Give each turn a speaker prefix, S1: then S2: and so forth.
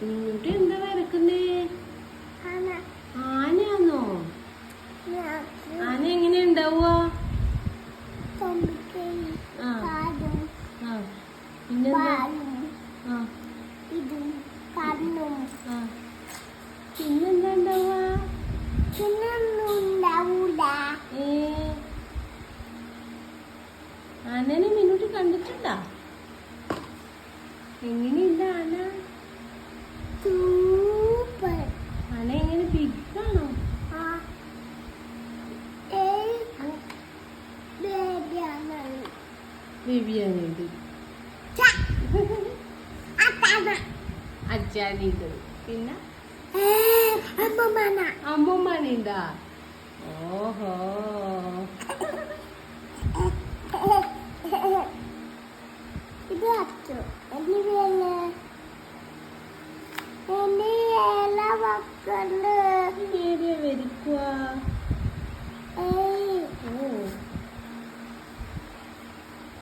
S1: മിന്നുട്ടി എന്താ വരക്കുന്നേ? ആനയാന്നോ? ആന എങ്ങനെ ഉണ്ടാവുക? പിന്നെന്താ? പിന്നെന്താ ഉണ്ടാവുക? ആനനെ മിന്നുട്ടി കണ്ടിട്ടുണ്ടാ? എങ്ങനെയുണ്ട് ആന? ആന എങ്ങനെ ബിഗാണോ? ബേബിയാണിത്. അച്ഛാനിത്. പിന്നെ അമ്മമ്മണിണ്ടാ? ഓഹോ.
S2: ഇത് അച്ഛൻ
S1: വെരി